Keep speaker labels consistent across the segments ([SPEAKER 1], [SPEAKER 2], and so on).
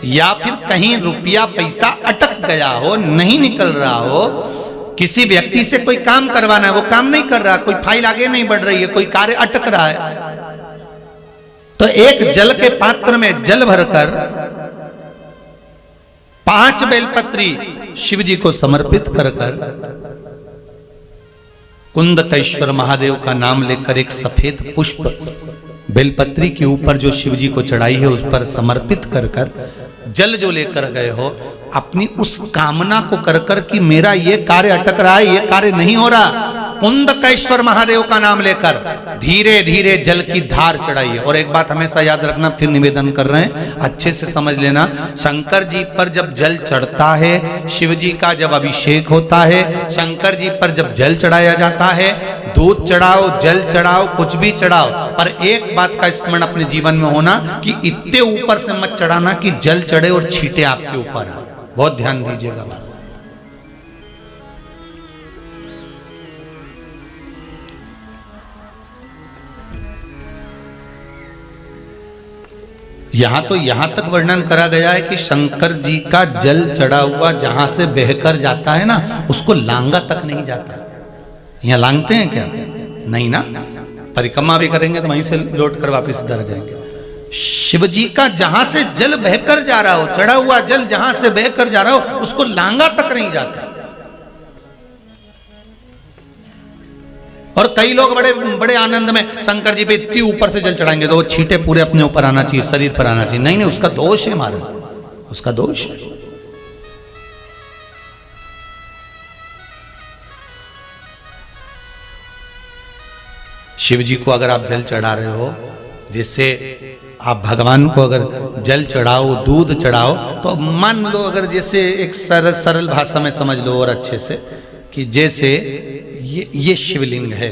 [SPEAKER 1] या फिर कहीं रुपया पैसा अटक गया हो, नहीं निकल रहा हो, किसी व्यक्ति से कोई काम करवाना है, वो काम नहीं कर रहा, कोई फाइल आगे नहीं बढ़ रही है, कोई कार्य अटक रहा है, तो एक जल के पात्र में जल भरकर 5 बेलपत्री शिव जी को समर्पित कर कुंदकेश्वर महादेव का नाम लेकर एक सफेद पुष्प बेलपत्री के ऊपर जो शिव जी को चढ़ाई है उस पर समर्पित कर जल जो लेकर गए हो, अपनी उस कामना को कर कि मेरा ये कार्य अटक रहा है, ये कार्य नहीं हो रहा, कुंदकेश्वर महादेव का नाम लेकर धीरे धीरे जल की धार चढ़ाइए। और एक बात हमेशा याद रखना, फिर निवेदन कर रहे हैं, अच्छे से समझ लेना, शंकर जी पर जब जल चढ़ता है, शिव जी का जब अभिषेक होता है, शंकर जी पर जब जल चढ़ाया जाता है, दूध चढ़ाओ, जल चढ़ाओ, कुछ भी चढ़ाओ, पर एक बात का स्मरण अपने जीवन में होना कि इतने ऊपर से मत चढ़ाना कि जल चढ़े और छींटे आपके ऊपर आए। बहुत ध्यान दीजिएगा। यहां तक वर्णन करा गया है कि शंकर जी का जल चढ़ा हुआ जहां से बहकर जाता है ना, उसको लांगा तक नहीं जाता। यहां लांगते हैं क्या? नहीं ना, परिक्रमा भी करेंगे तो वहीं से लौट कर वापिस इधर जाएंगे। शिव जी का जहां से जल बहकर जा रहा हो, चढ़ा हुआ जल जहां से बहकर जा रहा हो, उसको लांगा तक नहीं जाता। और कई लोग बड़े बड़े आनंद में शंकर जी पे इतनी ऊपर से जल चढ़ाएंगे तो वो छींटे पूरे अपने ऊपर आना चाहिए, शरीर पर आना चाहिए। नहीं नहीं, उसका दोष है महाराज, उसका दोष है। शिव जी को अगर आप जल चढ़ा रहे हो, जैसे आप भगवान को अगर जल चढ़ाओ, दूध चढ़ाओ, तो मान लो अगर जैसे एक सरल भाषा में समझ लो और अच्छे से, कि जैसे ये शिवलिंग है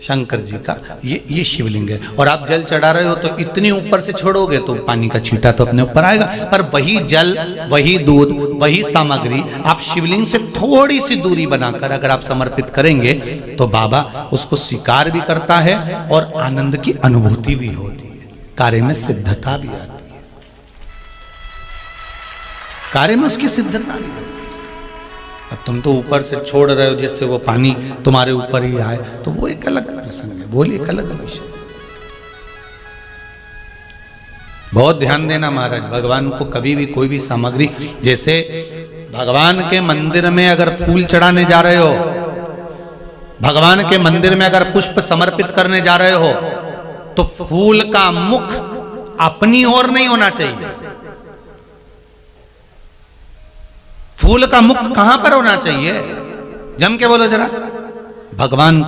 [SPEAKER 1] शंकर जी का, ये शिवलिंग है, और आप जल चढ़ा रहे हो तो इतनी ऊपर से छोड़ोगे तो पानी का छींटा तो अपने ऊपर आएगा, पर वही जल, वही दूध, वही सामग्री आप शिवलिंग से थोड़ी सी दूरी बनाकर अगर आप समर्पित करेंगे तो बाबा उसको स्वीकार भी करता है और आनंद की अनुभूति भी होती है, कार्य में सिद्धता भी आती है, कार्य में उसकी सिद्धता भी होती है। अब तुम तो ऊपर से छोड़ रहे हो जिससे वो पानी तुम्हारे ऊपर ही आए, तो वो एक अलग प्रसंग है, वो एक अलग विषय। बहुत ध्यान देना महाराज, भगवान को कभी भी कोई भी सामग्री, जैसे भगवान के मंदिर में अगर फूल चढ़ाने जा रहे हो, भगवान के मंदिर में अगर पुष्प समर्पित करने जा रहे हो, तो फूल का मुख अपनी ओर नहीं होना चाहिए। फूल का मुख कहां पर होना चाहिए? जम के बोलो जरा। भगवान